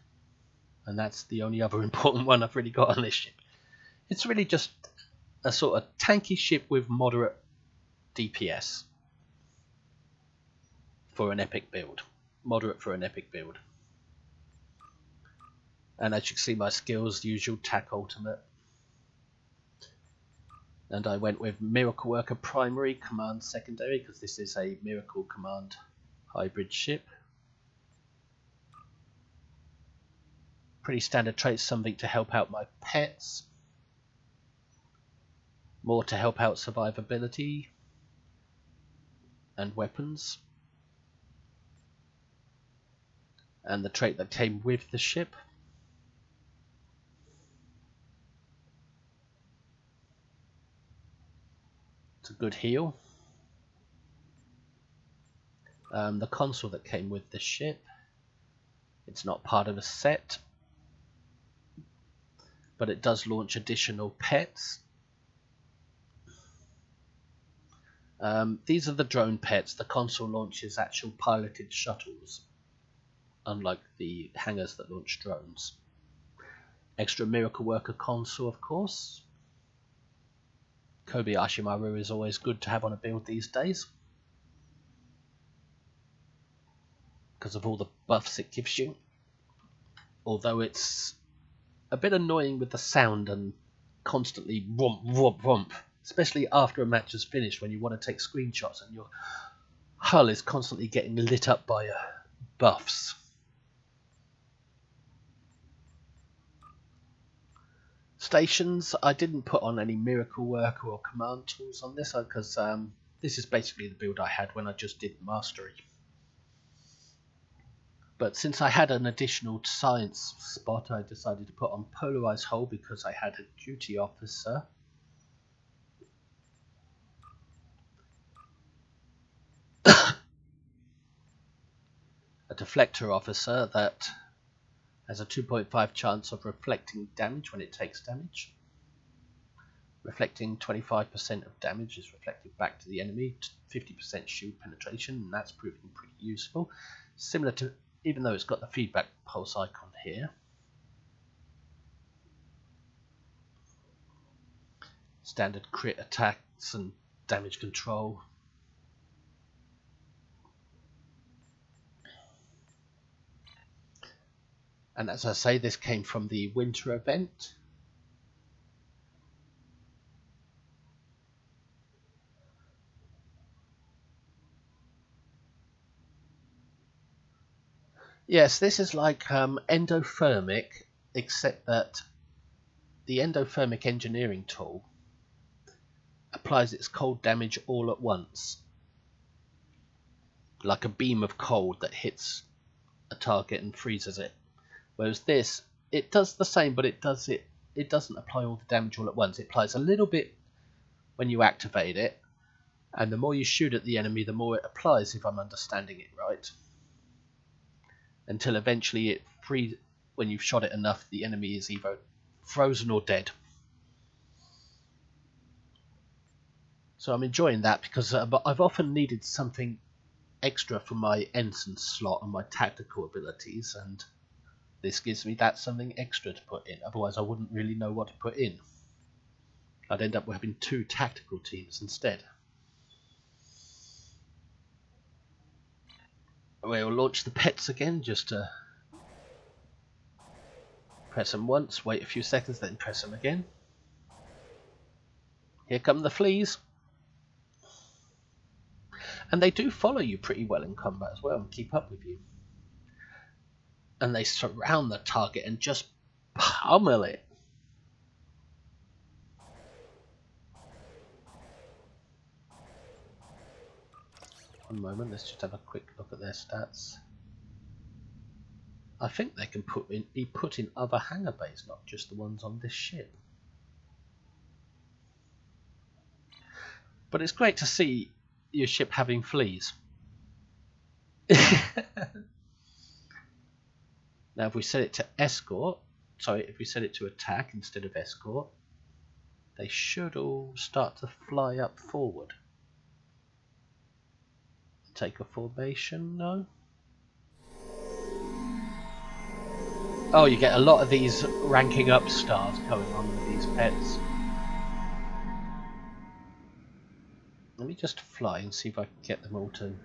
And that's the only other important one I've really got on this ship. It's really just a sort of tanky ship with moderate DPS for an epic build. Moderate for an epic build. And as you can see, my skills, usual tack ultimate. And I went with Miracle Worker primary, command secondary, because this is a Miracle Command hybrid ship. Pretty standard traits, something to help out my pets. More to help out survivability. And weapons. And the trait that came with the ship. It's a good heal. The console that came with the ship. It's not part of a set, but it does launch additional pets. These are the drone pets. The console launches actual piloted shuttles, unlike the hangars that launch drones. Extra Miracle Worker console, of course. Kobayashi Maru is always good to have on a build these days, because of all the buffs it gives you. Although it's a bit annoying with the sound and constantly whomp whomp whomp, especially after a match is finished when you want to take screenshots and your hull is constantly getting lit up by buffs. Stations, I didn't put on any Miracle Worker or command tools on this because this is basically the build I had when I just did Mastery. But since I had an additional science spot, I decided to put on Polarized Hull because I had a duty officer. A deflector officer that has a 2.5 chance of reflecting damage when it takes damage. Reflecting 25% of damage is reflected back to the enemy, 50% shield penetration, and that's proving pretty useful. Similar to, even though it's got the feedback pulse icon here. Standard crit attacks and damage control. And as I say, this came from the winter event. Yes, this is like endothermic, except that the endothermic engineering tool applies its cold damage all at once, like a beam of cold that hits a target and freezes it. Whereas this, it does the same, but it doesn't apply all the damage all at once. It applies a little bit when you activate it, and the more you shoot at the enemy, the more it applies, if I'm understanding it right. Until eventually when you've shot it enough, the enemy is either frozen or dead. So I'm enjoying that because I've often needed something extra for my ensign slot and my tactical abilities, and this gives me that something extra to put in. Otherwise I wouldn't really know what to put in. I'd end up having 2 tactical teams instead. We'll launch the pets again, just to press them once, wait a few seconds, then press them again. Here come the fleas. And they do follow you pretty well in combat as well and keep up with you. And they surround the target and just pummel it. One moment, let's just have a quick look at their stats. I think they can be put in other hangar bays, not just the ones on this ship. But it's great to see your ship having fleas. Now if we set it to escort, if we set it to attack instead of escort, they should all start to fly up forward. Take a formation, no? Oh, you get a lot of these ranking up stars going on with these pets. Let me just fly and see if I can get them all to...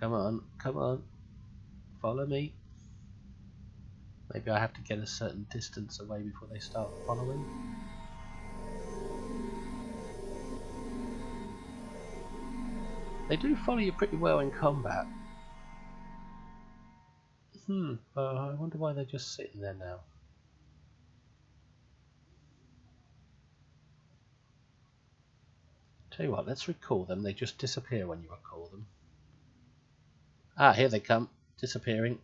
Come on, come on. Follow me. Maybe I have to get a certain distance away before they start following. They do follow you pretty well in combat. I wonder why they're just sitting there now. Tell you what, let's recall them. They just disappear when you recall them. Ah, here they come, disappearing.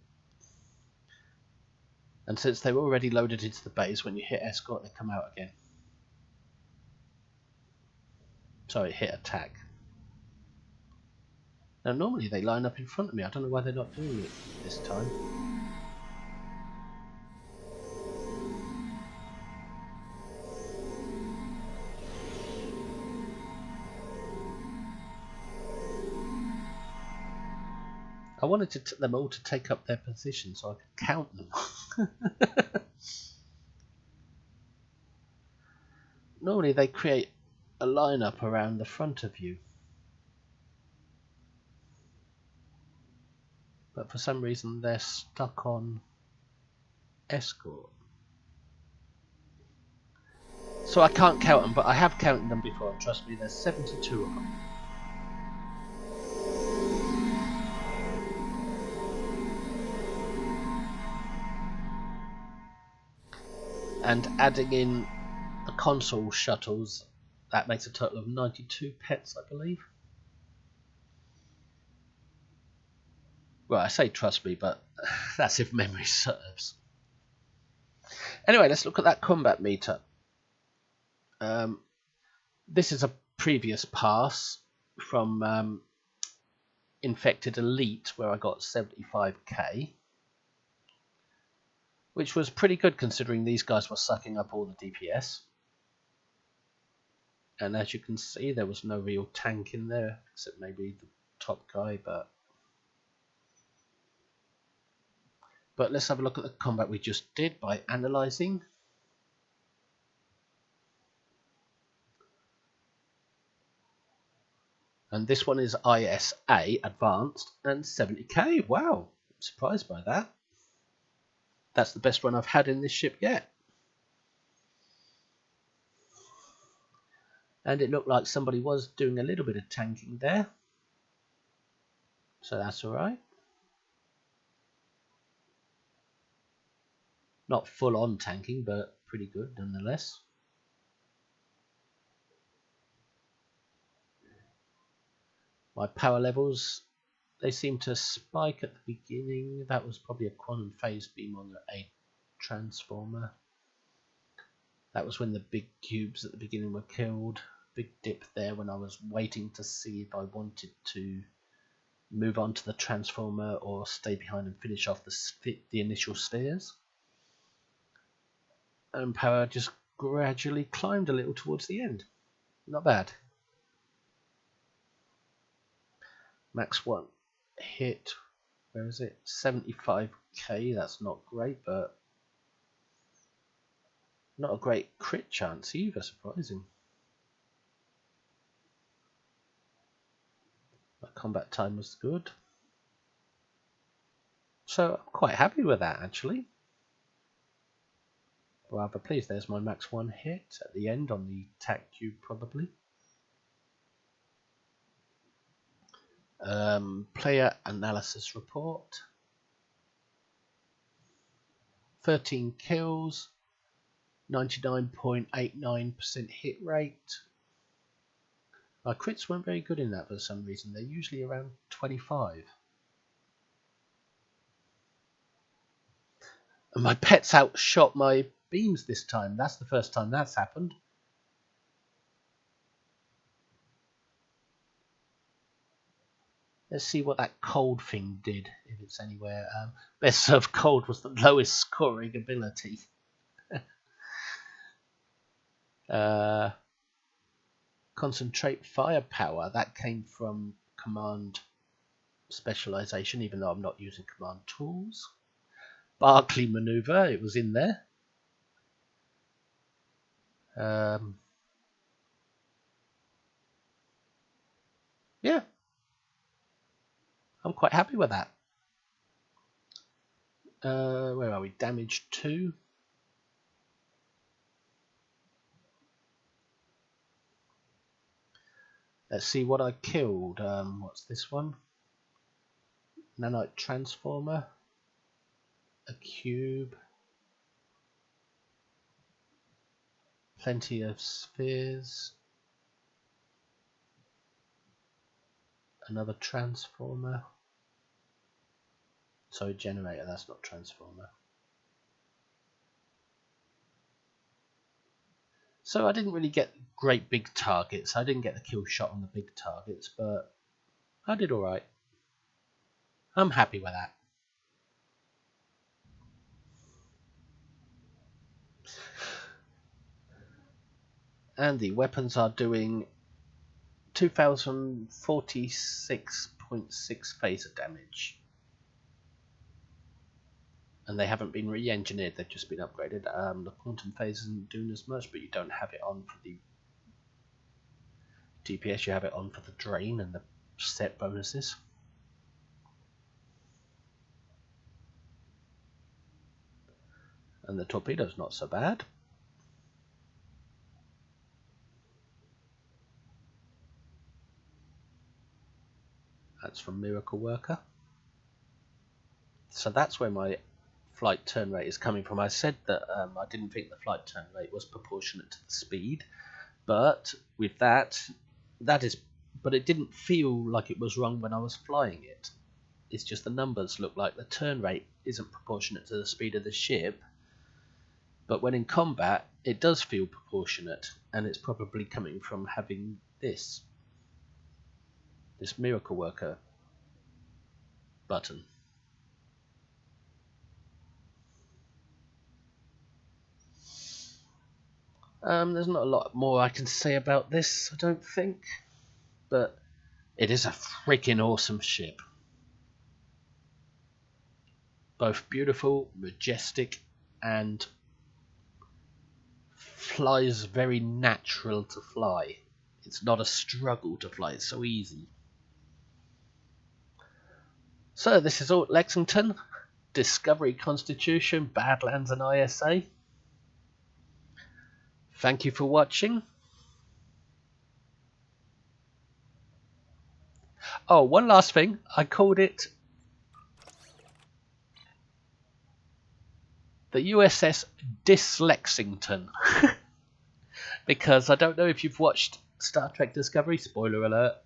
And since they were already loaded into the base, when you hit escort, they come out again. Sorry, hit attack. Now normally they line up in front of me. I don't know why they're not doing it this time. I wanted them all to take up their position so I could count them. Normally they create a lineup around the front of you. But for some reason they're stuck on escort. So I can't count them, but I have counted them before, and trust me, there's 72 of them. And adding in the console shuttles, that makes a total of 92 pets, I believe. Well, I say trust me, but that's if memory serves. Anyway, let's look at that combat meter. This is a previous pass from Infected Elite, where I got 75k. Which was pretty good considering these guys were sucking up all the DPS. And as you can see, there was no real tank in there, except maybe the top guy, But let's have a look at the combat we just did by analysing. And this one is ISA Advanced and 70k. Wow, I'm surprised by that. That's the best one I've had in this ship yet. And it looked like somebody was doing a little bit of tanking there. So that's alright. Not full on tanking, but pretty good nonetheless. My power levels, they seem to spike at the beginning. That was probably a quantum phase beam on a transformer. That was when the big cubes at the beginning were killed. Big dip there when I was waiting to see if I wanted to move on to the transformer or stay behind and finish off the initial spheres. And power just gradually climbed a little towards the end. Not bad. Max 1 hit, where is it? 75k, that's not great, but not a great crit chance either, surprising. My combat time was good. So I'm quite happy with that actually. Rather pleased. There's my max 1 hit at the end on the tac cube probably. Player analysis report. 13 kills, 99.89% hit rate. My crits weren't very good in that for some reason. They're usually around 25. And my pets outshot my beams this time. That's the first time that's happened. Let's see what that cold thing did, if it's anywhere. Best served cold was the lowest scoring ability. Concentrate firepower, that came from command specialization, even though I'm not using command tools. Barclay maneuver, it was in there. Yeah, I'm quite happy with that. Where are we? Damage 2. Let's see what I killed. What's this one? Nanite transformer. A cube. Plenty of spheres. Another transformer. Sorry, generator, that's not transformer. So I didn't really get great big targets. I didn't get the kill shot on the big targets, but I did alright. I'm happy with that. And the weapons are doing 2046.6 phaser damage. And they haven't been re-engineered, they've just been upgraded. The quantum phase isn't doing as much, but you don't have it on for the DPS, you have it on for the drain and the set bonuses. And the torpedo's not so bad. That's from Miracle Worker. So that's where my flight turn rate is coming from. I said that I didn't think the flight turn rate was proportionate to the speed, but with that is, but it didn't feel like it was wrong when I was flying it. It's just the numbers look like the turn rate isn't proportionate to the speed of the ship, but when in combat it does feel proportionate, and it's probably coming from having this Miracle Worker button. There's not a lot more I can say about this, I don't think, but it is a freaking awesome ship. Both beautiful, majestic, and flies very natural to fly. It's not a struggle to fly, it's so easy. So this is all Lexington, Discovery, Constitution, Badlands and ISA. Thank you for watching. Oh, one last thing. I called it the USS Lexington. Because I don't know if you've watched Star Trek Discovery, spoiler alert,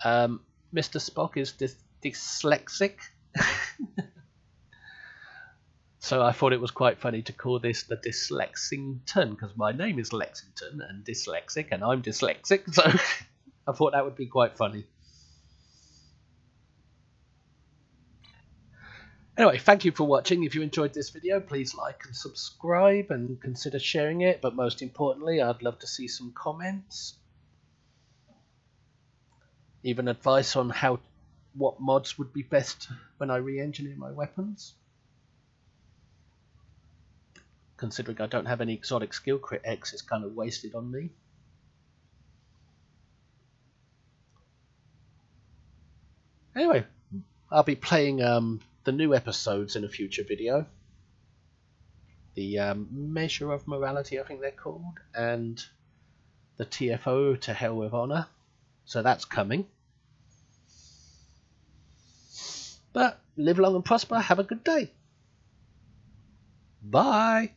Mr. Spock is dyslexic. So I thought it was quite funny to call this the Lexington, because my name is Lexington and dyslexic, and I'm dyslexic, so I thought that would be quite funny. Anyway, thank you for watching. If you enjoyed this video, please like and subscribe and consider sharing it, but most importantly, I'd love to see some comments. Even advice on what mods would be best when I re-engineer my weapons. Considering I don't have any exotic skill, crit X is kind of wasted on me. Anyway, I'll be playing the new episodes in a future video. The Measure of Morality, I think they're called, and the TFO, To Hell with Honor. So that's coming. But live long and prosper. Have a good day. Bye.